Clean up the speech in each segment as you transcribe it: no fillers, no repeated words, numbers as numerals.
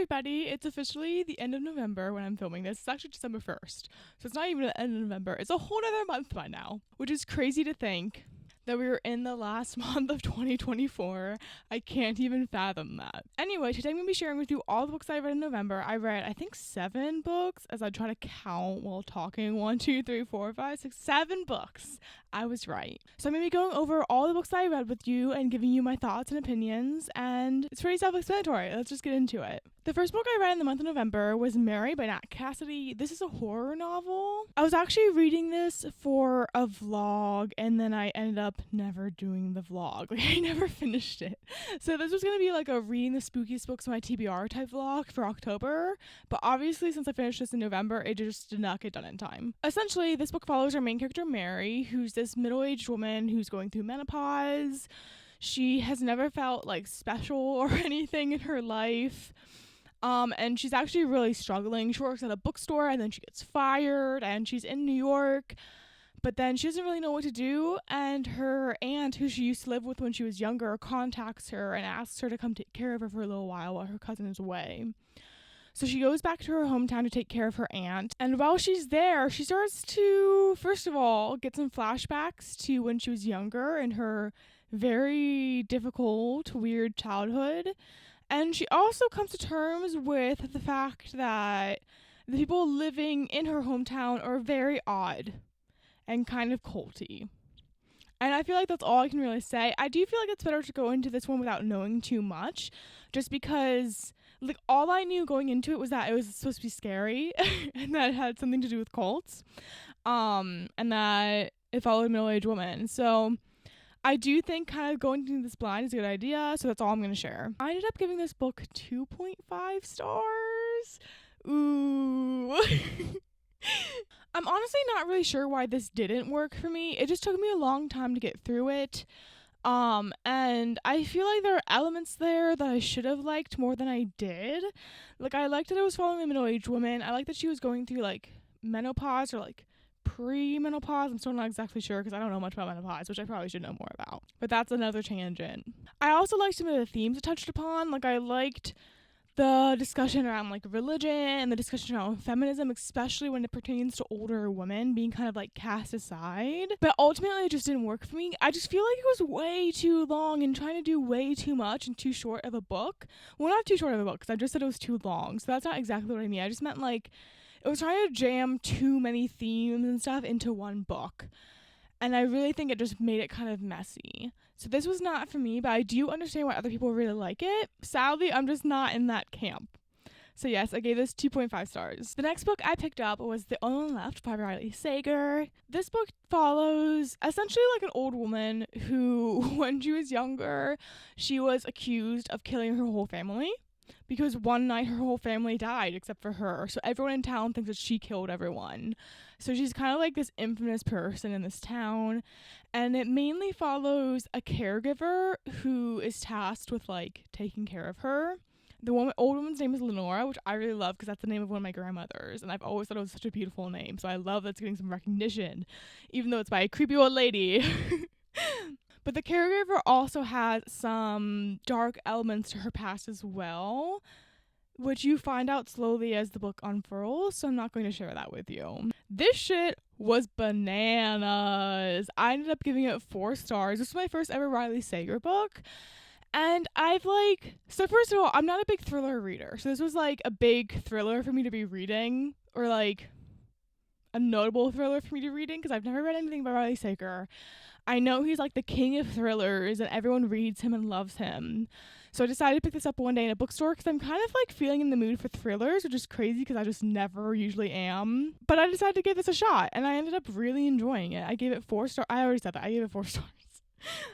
everybody. It's officially the end of November when I'm filming this. It's actually December 1st. So it's not even the end of November. It's a whole other month by now, which is crazy to think that we were in the last month of 2024. I can't even fathom that. Anyway, today I'm going to be sharing with you all the books I read in November. I read, I think, 7 books as I try to count while talking. 1, 2, 3, 4, 5, 6, 7 books. I was right. So I'm going to be going over all the books I read with you and giving you my thoughts and opinions, and it's pretty self-explanatory. Let's just get into it. The first book I read in the month of November was Mary by Nat Cassidy. This is a horror novel. I was actually reading this for a vlog, and then I ended up never doing the vlog. Like, I never finished it. So this was going to be like a reading the spookiest books on my TBR type vlog for October, but obviously since I finished this in November, it just did not get done in time. Essentially, this book follows our main character, Mary, who's this middle-aged woman who's going through menopause. She has never felt like special or anything in her life. And she's actually really struggling. She works at a bookstore and then she gets fired, and she's in New York, but then she doesn't really know what to do, and her aunt, who she used to live with when she was younger, contacts her and asks her to come take care of her for a little while her cousin is away. So she goes back to her hometown to take care of her aunt, and while she's there, she starts to, first of all, get some flashbacks to when she was younger and her very difficult, weird childhood. And she also comes to terms with the fact that the people living in her hometown are very odd and kind of culty. And I feel like that's all I can really say. I do feel like it's better to go into this one without knowing too much, just because, like, all I knew going into it was that it was supposed to be scary and that it had something to do with cults, and that it followed a middle-aged woman. So I do think kind of going into this blind is a good idea, so that's all I'm going to share. I ended up giving this book 2.5 stars. Ooh. I'm honestly not really sure why this didn't work for me. It just took me a long time to get through it. And I feel like there are elements there that I should have liked more than I did. Like, I liked that it was following a middle-aged woman. I liked that she was going through, like, menopause or, like, pre-menopause. I'm still not exactly sure because I don't know much about menopause, which I probably should know more about. But that's another tangent. I also liked some of the themes it touched upon. Like, I liked the discussion around, like, religion and the discussion around feminism, especially when it pertains to older women being kind of, like, cast aside. But ultimately, it just didn't work for me. I just feel like it was way too long and trying to do way too much in too short of a book. Well, not too short of a book, because I just said it was too long. So that's not exactly what I mean. I just meant, like, it was trying to jam too many themes and stuff into one book. And I really think it just made it kind of messy. So this was not for me, but I do understand why other people really like it. Sadly, I'm just not in that camp. So yes, I gave this 2.5 stars. The next book I picked up was The Only One Left by Riley Sager. This book follows essentially like an old woman who, when she was younger, she was accused of killing her whole family. Because one night her whole family died except for her. So everyone in town thinks that she killed everyone. So she's kind of like this infamous person in this town. And it mainly follows a caregiver who is tasked with, like, taking care of her. The old woman's name is Lenora, which I really love because that's the name of one of my grandmothers. And I've always thought it was such a beautiful name. So I love that it's getting some recognition, even though it's by a creepy old lady. But the caregiver also has some dark elements to her past as well, which you find out slowly as the book unfurls, so I'm not going to share that with you. This shit was bananas. I ended up giving it 4 stars. This was my first ever Riley Sager book. And so first of all, I'm not a big thriller reader. So this was like a big thriller for me to be reading, or like a notable thriller for me to be reading, because I've never read anything by Riley Sager. I know he's like the king of thrillers and everyone reads him and loves him. So I decided to pick this up one day in a bookstore because I'm kind of like feeling in the mood for thrillers, which is crazy because I just never usually am. But I decided to give this a shot and I ended up really enjoying it. I gave it 4 stars. I already said that. I gave it 4 stars.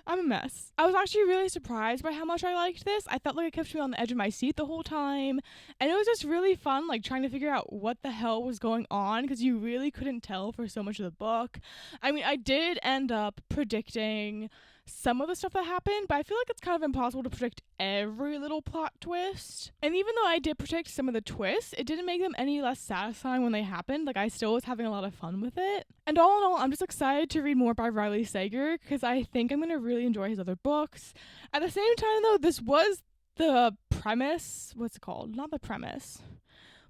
I'm a mess. I was actually really surprised by how much I liked this. I felt like it kept me on the edge of my seat the whole time. And it was just really fun, like, trying to figure out what the hell was going on, because you really couldn't tell for so much of the book. I mean, I did end up predicting some of the stuff that happened, but I feel like it's kind of impossible to predict every little plot twist. And even though I did predict some of the twists, it didn't make them any less satisfying when they happened. Like, I still was having a lot of fun with it. And all in all, I'm just excited to read more by Riley Sager because I think I'm going to really enjoy his other books. At the same time, though, this was the premise, what's it called? Not the premise.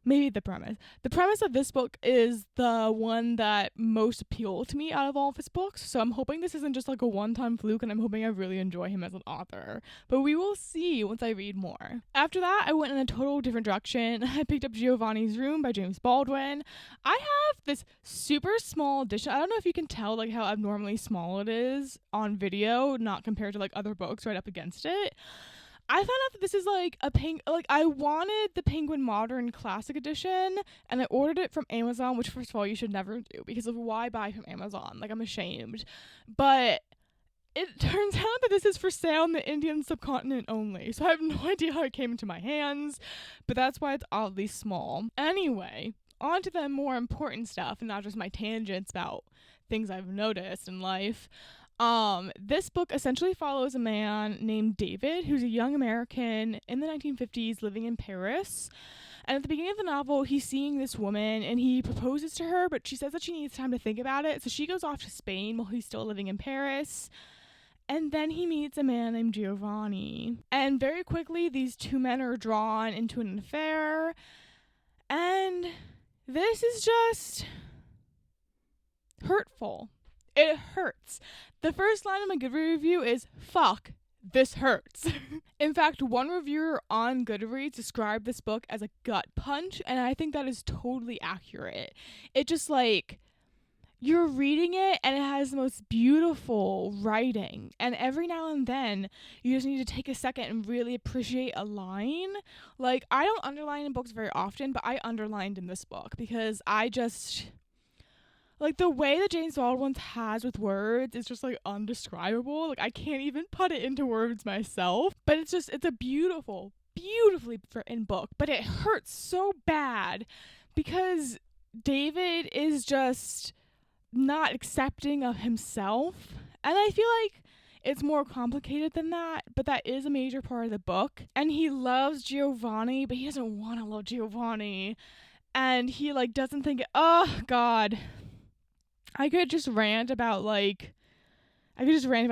Maybe the premise. The premise of this book is the one that most appealed to me out of all of his books. So I'm hoping this isn't just like a one-time fluke, and I'm hoping I really enjoy him as an author. But we will see once I read more. After that, I went in a total different direction. I picked up Giovanni's Room by James Baldwin. I have this super small edition. I don't know if you can tell like how abnormally small it is on video, not compared to like other books right up against it. I found out that this is like I wanted the Penguin Modern Classic Edition, and I ordered it from Amazon, which first of all you should never do, because of why buy from Amazon? Like, I'm ashamed. But it turns out that this is for sale in the Indian subcontinent only, so I have no idea how it came into my hands, but that's why it's oddly small. Anyway, on to the more important stuff, and not just my tangents about things I've noticed in life. This book essentially follows a man named David, who's a young American in the 1950s living in Paris. And at the beginning of the novel, he's seeing this woman and he proposes to her, but she says that she needs time to think about it. So she goes off to Spain while he's still living in Paris. And then he meets a man named Giovanni. And very quickly, these two men are drawn into an affair. And this is just hurtful. It hurts. The first line of my Goodreads review is, "Fuck, this hurts." In fact, one reviewer on Goodreads described this book as a gut punch, and I think that is totally accurate. It just like, you're reading it and it has the most beautiful writing, and every now and then you just need to take a second and really appreciate a line. Like, I don't underline in books very often, but I underlined in this book because I just... like, the way that James Baldwin has with words is just, like, undescribable. Like, I can't even put it into words myself. But it's a beautifully written book. But it hurts so bad because David is just not accepting of himself. And I feel like it's more complicated than that, but that is a major part of the book. And he loves Giovanni, but he doesn't want to love Giovanni. And he, like, doesn't think, oh, God... I could just rant about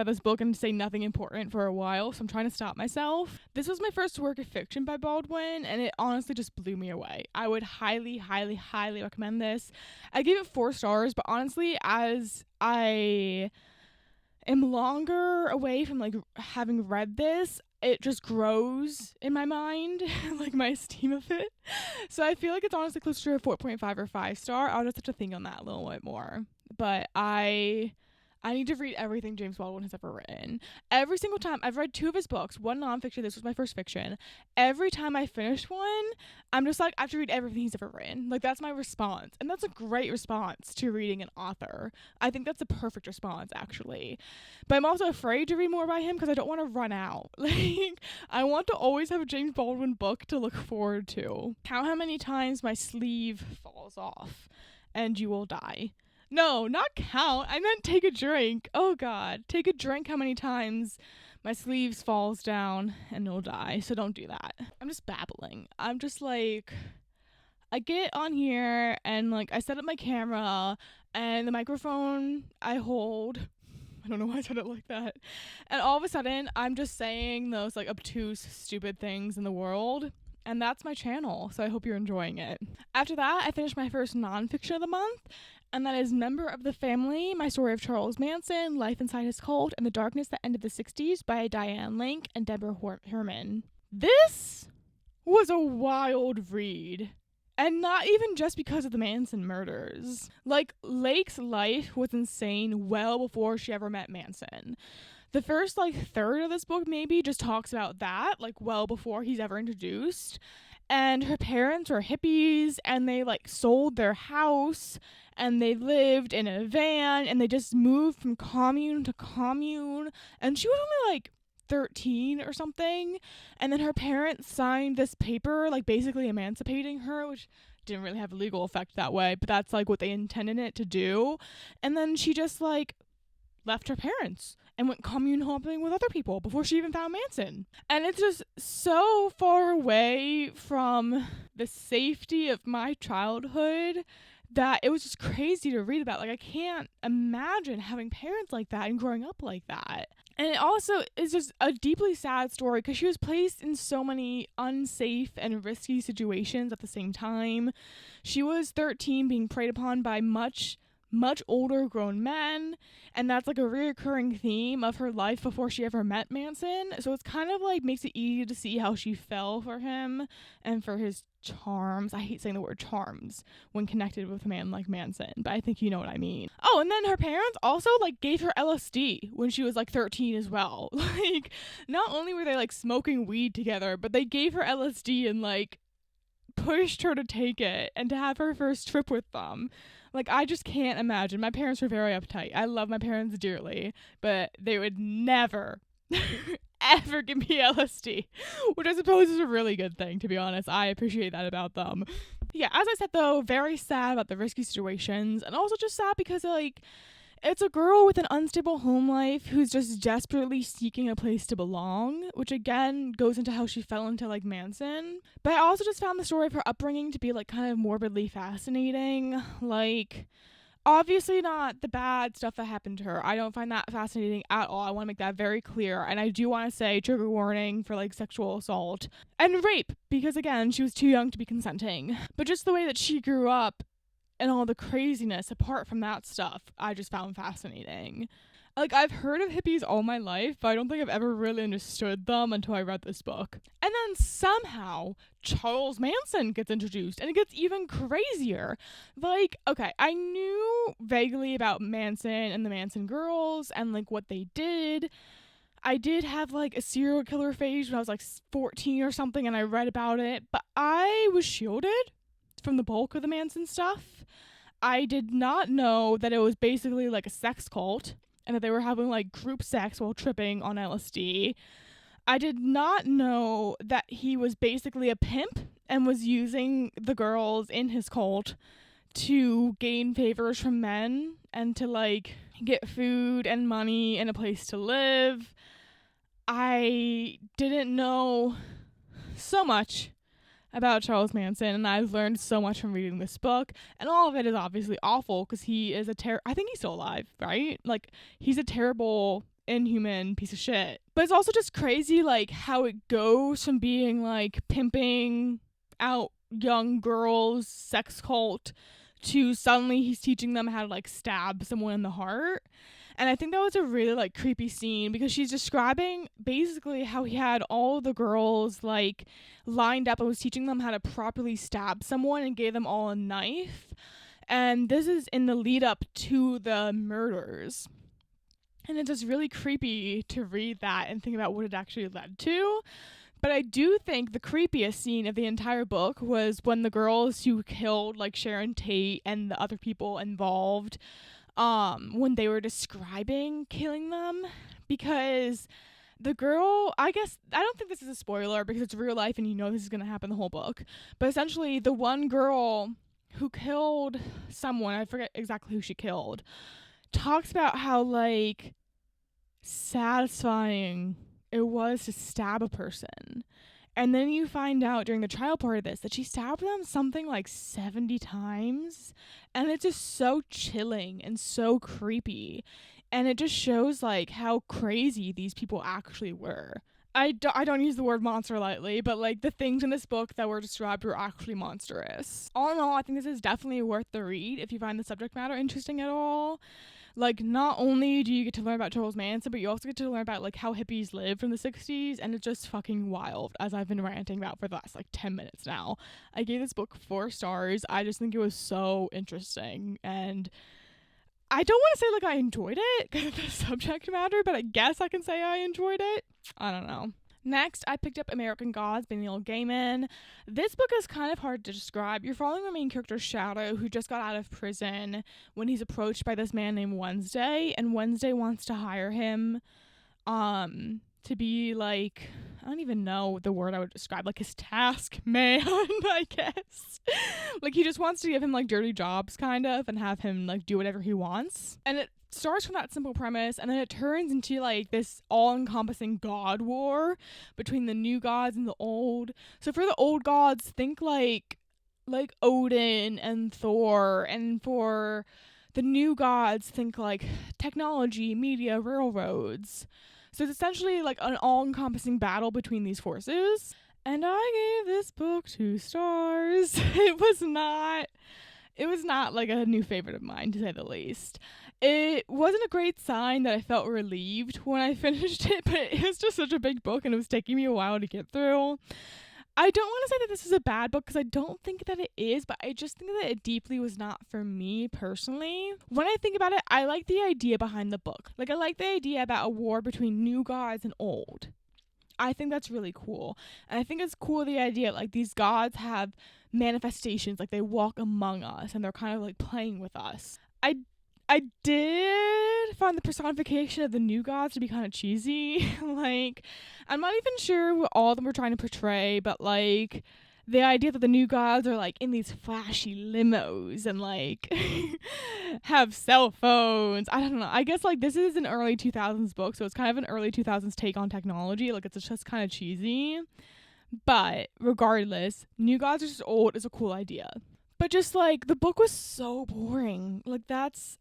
this book and say nothing important for a while, so I'm trying to stop myself. This was my first work of fiction by Baldwin, and it honestly just blew me away. I would highly, highly, highly recommend this. I gave it 4 stars, but honestly, as I am longer away from, like, having read this, it just grows in my mind, like, my esteem of it. So I feel like it's honestly closer to a 4.5 or 5 star. I'll just have to think on that a little bit more. But I need to read everything James Baldwin has ever written. Every single time, I've read 2 of his books, one nonfiction, this was my first fiction. Every time I finished one, I'm just like, I have to read everything he's ever written. Like, that's my response. And that's a great response to reading an author. I think that's a perfect response, actually. But I'm also afraid to read more by him because I don't want to run out. Like, I want to always have a James Baldwin book to look forward to. Count how many times my sleeve falls off and you will die. No, not count. I meant take a drink. Oh, God. Take a drink how many times my sleeves falls down and you'll die. So don't do that. I'm just babbling. I'm just like, I get on here and like I set up my camera and the microphone I hold. I don't know why I said it like that. And all of a sudden, I'm just saying those like obtuse, stupid things in the world. And that's my channel. So I hope you're enjoying it. After that, I finished my first nonfiction of the month. And that is Member of the Family, My Story of Charles Manson, Life Inside His Cult, and the Darkness That Ended the 60s by Diane Link and Deborah Herman. This was a wild read. And not even just because of the Manson murders. Like, Lake's life was insane well before she ever met Manson. The first, like, third of this book maybe just talks about that, like, well before he's ever introduced. And her parents were hippies, and they, like, sold their house, and they lived in a van, and they just moved from commune to commune. And she was only, like, 13 or something. And then her parents signed this paper, like, basically emancipating her, which didn't really have a legal effect that way, but that's, like, what they intended it to do. And then she just, like, left her parents and went commune hopping with other people before she even found Manson. And it's just so far away from the safety of my childhood that it was just crazy to read about. Like, I can't imagine having parents like that and growing up like that. And it also is just a deeply sad story because she was placed in so many unsafe and risky situations at the same time. She was 13, being preyed upon by much older grown men, and that's like a reoccurring theme of her life before she ever met Manson. So it's kind of like makes it easy to see how she fell for him and for his charms. I hate saying the word charms when connected with a man like Manson, but I think you know what I mean. Oh, and then her parents also like gave her LSD when she was like 13 as well. Like, not only were they like smoking weed together, but they gave her LSD and like pushed her to take it and to have her first trip with them. Like, I just can't imagine. My parents were very uptight. I love my parents dearly, but they would never, ever give me LSD, which I suppose is a really good thing, to be honest. I appreciate that about them. Yeah, as I said, though, very sad about the risky situations, and also just sad because, like, it's a girl with an unstable home life who's just desperately seeking a place to belong, which again goes into how she fell into like Manson. But I also just found the story of her upbringing to be like kind of morbidly fascinating. Like, obviously not the bad stuff that happened to her. I don't find that fascinating at all. I want to make that very clear. And I do want to say trigger warning for like sexual assault and rape, because again, she was too young to be consenting. But just the way that she grew up and all the craziness apart from that stuff, I just found fascinating. Like, I've heard of hippies all my life, but I don't think I've ever really understood them until I read this book. And then somehow Charles Manson gets introduced, and it gets even crazier. Like, okay, I knew vaguely about Manson and the Manson girls and like what they did. I did have like a serial killer phase when I was like 14 or something, and I read about it, but I was shielded from the bulk of the Manson stuff. I did not know that it was basically like a sex cult and that they were having like group sex while tripping on LSD. I did not know that he was basically a pimp and was using the girls in his cult to gain favors from men and to like get food and money and a place to live. I didn't know so much about Charles Manson, and I've learned so much from reading this book, and all of it is obviously awful because he is I think he's still alive, right? Like, he's a terrible, inhuman piece of shit. But it's also just crazy, like, how it goes from being, like, pimping out young girls, sex cult, to suddenly he's teaching them how to, like, stab someone in the heart. And I think that was a really, like, creepy scene because she's describing basically how he had all the girls, like, lined up and was teaching them how to properly stab someone and gave them all a knife. And this is in the lead up to the murders. And it's just really creepy to read that and think about what it actually led to. But I do think the creepiest scene of the entire book was when the girls who killed, like, Sharon Tate and the other people involved, when they were describing killing them, because the girl, I don't think this is a spoiler because it's real life and you know this is going to happen the whole book, but essentially the one girl who killed someone, I forget exactly who she killed, talks about how, like, satisfying it was to stab a person. And then you find out during the trial part of this that she stabbed them something like 70 times. And it's just so chilling and so creepy. And it just shows, like, how crazy these people actually were. I don't use the word monster lightly, but, like, the things in this book that were described were actually monstrous. All in all, I think this is definitely worth the read if you find the subject matter interesting at all. Like, not only do you get to learn about Charles Manson, but you also get to learn about, like, how hippies lived in the 60s, and it's just fucking wild, as I've been ranting about for the last, like, 10 minutes now. I gave this book 4 stars. I just think it was so interesting, and I don't want to say, like, I enjoyed it, because of the subject matter, but I guess I can say I enjoyed it. I don't know. Next, I picked up American Gods by Neil Gaiman. This book is kind of hard to describe. You're following the main character, Shadow, who just got out of prison when he's approached by this man named Wednesday, and Wednesday wants to hire him to be, like, I don't even know the word I would describe, like, his task man, I guess. Like, he just wants to give him, like, dirty jobs, kind of, and have him, like, do whatever he wants. And it starts from that simple premise, and then it turns into, like, this all-encompassing god war between the new gods and the old. So for the old gods, think, like like Odin and Thor, and for the new gods, think like technology, media, railroads. So it's essentially like an all-encompassing battle between these forces. And I gave this book 2 stars. It was not like a new favorite of mine, to say the least. It wasn't a great sign that I felt relieved when I finished it, but it was just such a big book and it was taking me a while to get through. I don't want to say that this is a bad book because I don't think that it is, but I just think that it deeply was not for me personally. When I think about it, I like the idea behind the book. Like, I like the idea about a war between new gods and old. I think that's really cool. And I think it's cool the idea, like, these gods have manifestations, like they walk among us and they're kind of like playing with us. I did find the personification of the new gods to be kind of cheesy. Like, I'm not even sure what all of them were trying to portray, but like the idea that the new gods are like in these flashy limos and like have cell phones. I don't know. I guess like this is an early 2000s book, so it's kind of an early 2000s take on technology. Like, it's just kind of cheesy. But regardless, new gods versus old is a cool idea. But just like the book was so boring. Like,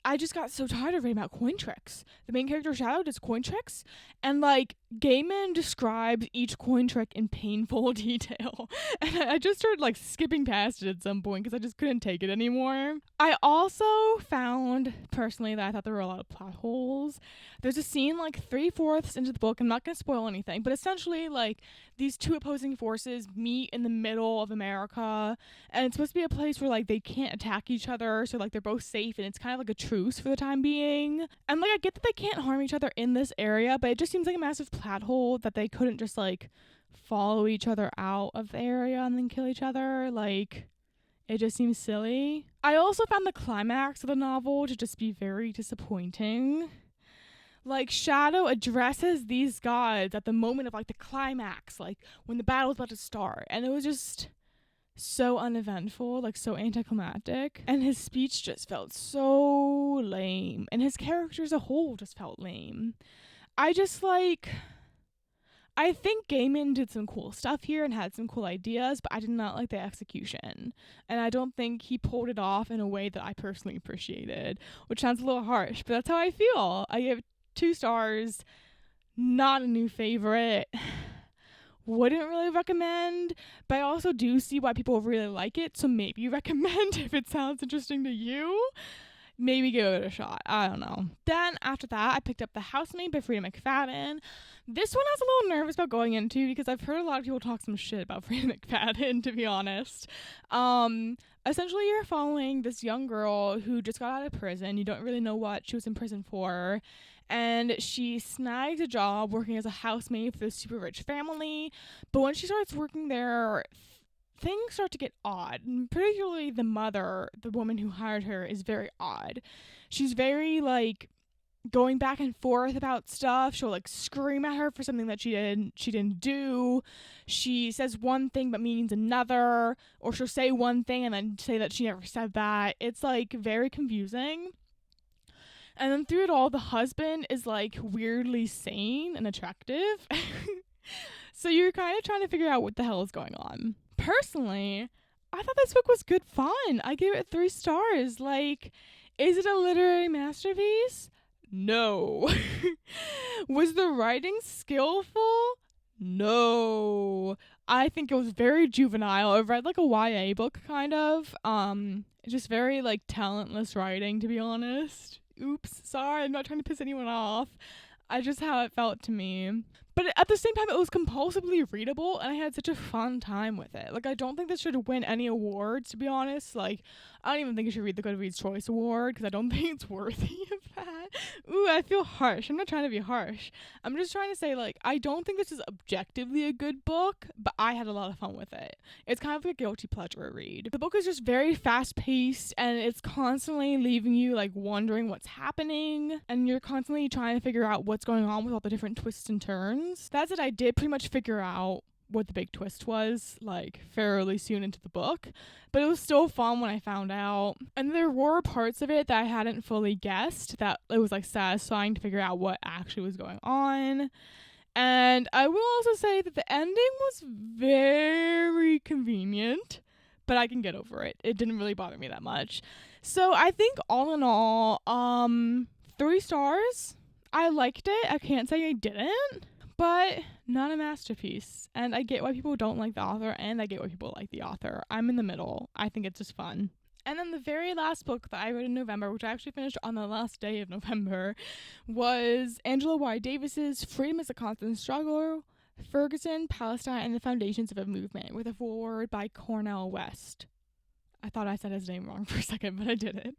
I just got so tired of reading about coin tricks. The main character Shadow does coin tricks, and like Gaiman describes each coin trick in painful detail. And I just started like skipping past it at some point because I just couldn't take it anymore. I also found personally that I thought there were a lot of plot holes. There's a scene like 3/4 into the book. I'm not gonna spoil anything, but essentially like these two opposing forces meet in the middle of America, and it's supposed to be a place where like they can't attack each other, so like they're both safe, and it's kind of like a truce for the time being. And like I get that they can't harm each other in this area, but it just seems like a massive plot hole that they couldn't just like follow each other out of the area and then kill each other. Like, it just seems silly. I also found the climax of the novel to just be very disappointing. Like, Shadow addresses these gods at the moment of like the climax, like when the battle's about to start, and it was just so uneventful, like so anticlimactic, and his speech just felt so lame, and his character as a whole just felt lame. I think Gaiman did some cool stuff here and had some cool ideas, but I did not like the execution. And I don't think he pulled it off in a way that I personally appreciated, which sounds a little harsh, but that's how I feel. I give it 2 stars. Not a new favorite. Wouldn't really recommend, but I also do see why people really like it, so maybe recommend if it sounds interesting to you. Maybe give it a shot. I don't know. Then after that, I picked up The Housemaid by Freida McFadden. This one I was a little nervous about going into because I've heard a lot of people talk some shit about Freida McFadden, to be honest. Essentially, you're following this young girl who just got out of prison. You don't really know what she was in prison for. And she snagged a job working as a housemaid for this super rich family. But when she starts working there, things start to get odd. And particularly the mother, the woman who hired her, is very odd. She's very, like, going back and forth about stuff. She'll, like, scream at her for something that she didn't do. She says one thing but means another. Or she'll say one thing and then say that she never said that. It's, like, very confusing. And then through it all, the husband is, like, weirdly sane and attractive. So you're kind of trying to figure out what the hell is going on. Personally, I thought this book was good fun. I gave it 3 stars. Like, is it a literary masterpiece? No. Was the writing skillful? No. I think it was very juvenile. I read like a YA book, kind of. Just very, like, talentless writing, to be honest. Oops, sorry, I'm not trying to piss anyone off. I just how it felt to me. But at the same time, it was compulsively readable, and I had such a fun time with it. Like, I don't think this should win any awards, to be honest. Like, I don't even think you should read the Goodreads Choice Award, because I don't think it's worthy of that. Ooh, I feel harsh. I'm not trying to be harsh. I'm just trying to say, like, I don't think this is objectively a good book, but I had a lot of fun with it. It's kind of like a guilty pleasure read. The book is just very fast-paced, and it's constantly leaving you, like, wondering what's happening, and you're constantly trying to figure out what's going on with all the different twists and turns. That's it. I did pretty much figure out what the big twist was, like, fairly soon into the book, but it was still fun when I found out. And there were parts of it that I hadn't fully guessed, that it was, like, satisfying to figure out what actually was going on. And I will also say that the ending was very convenient, but I can get over it. It didn't really bother me that much. So I think all in all, 3 stars. I liked it. I can't say I didn't, but not a masterpiece. And I get why people don't like the author, and I get why people like the author. I'm in the middle. I think it's just fun. And then the very last book that I read in November, which I actually finished on the last day of November, was Angela Y. Davis's Freedom is a Constant Struggle, Ferguson, Palestine, and the Foundations of a Movement, with a foreword by Cornel West. I thought I said his name wrong for a second, but I didn't.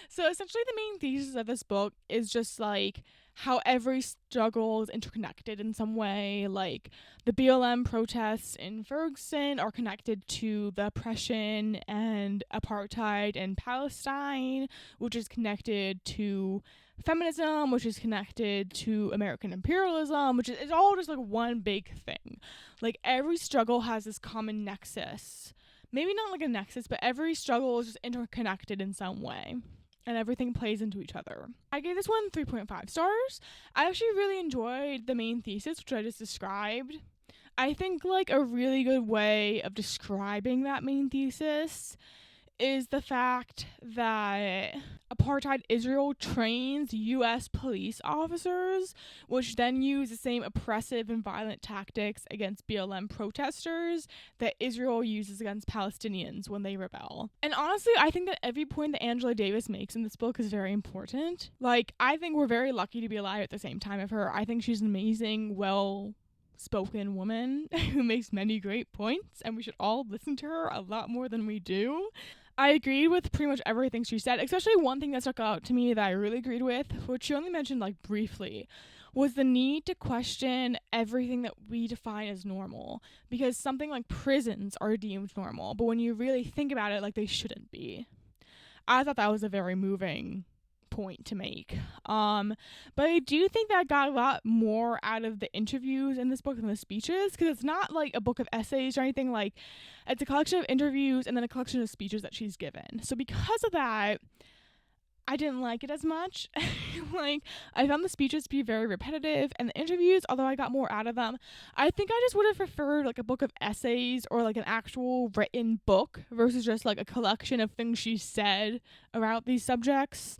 So essentially the main thesis of this book is just like how every struggle is interconnected in some way. Like the BLM protests in Ferguson are connected to the oppression and apartheid in Palestine, which is connected to feminism, which is connected to American imperialism, which is it's all just like one big thing. Like every struggle has this common nexus. Maybe not like a nexus, but every struggle is just interconnected in some way. And everything plays into each other. I gave this one 3.5 stars. I actually really enjoyed the main thesis, which I just described. I think like a really good way of describing that main thesis is the fact that apartheid Israel trains U.S. police officers, which then use the same oppressive and violent tactics against BLM protesters that Israel uses against Palestinians when they rebel. And honestly, I think that every point that Angela Davis makes in this book is very important. Like, I think we're very lucky to be alive at the same time of her. I think she's an amazing, well-spoken woman who makes many great points, and we should all listen to her a lot more than we do. I agreed with pretty much everything she said, especially one thing that stuck out to me that I really agreed with, which she only mentioned like briefly, was the need to question everything that we define as normal, because something like prisons are deemed normal, but when you really think about it, like they shouldn't be. I thought that was a very moving point to make. But I do think that I got a lot more out of the interviews in this book than the speeches, because it's not like a book of essays or anything. Like, it's a collection of interviews and then a collection of speeches that she's given. So because of that, I didn't like it as much. Like, I found the speeches to be very repetitive, and the interviews, although I got more out of them, I think I just would have preferred like a book of essays or like an actual written book versus just like a collection of things she said about these subjects.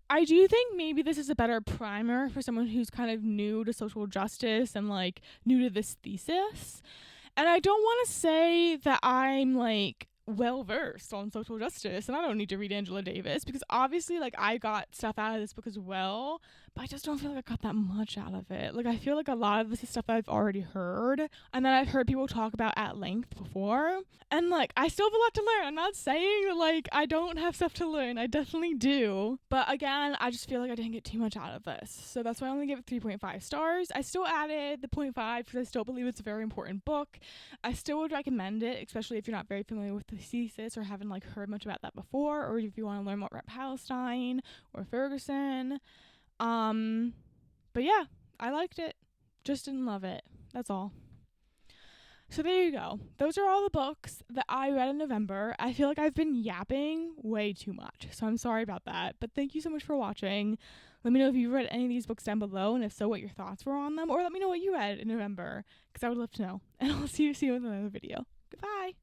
I do think maybe this is a better primer for someone who's kind of new to social justice and like new to this thesis. And I don't want to say that I'm like well versed on social justice and I don't need to read Angela Davis, because obviously like I got stuff out of this book as well, but I just don't feel like I got that much out of it. Like, I feel like a lot of this is stuff that I've already heard and that I've heard people talk about at length before, and like I still have a lot to learn. I'm not saying that like I don't have stuff to learn, I definitely do, but again, I just feel like I didn't get too much out of this, so that's why I only gave it 3.5 stars. I still added the 0.5 because I still believe it's a very important book. I still would recommend it, especially if you're not very familiar with the thesis or haven't like heard much about that before, or if you want to learn more about Palestine or Ferguson. But yeah, I liked it, just didn't love it. That's all. So there you go. Those are all the books that I read in November. I feel like I've been yapping way too much, so I'm sorry about that. But thank you so much for watching. Let me know if you read any of these books down below, and if so, what your thoughts were on them, or let me know what you read in November, because I would love to know. And I'll see you soon with another video. Goodbye.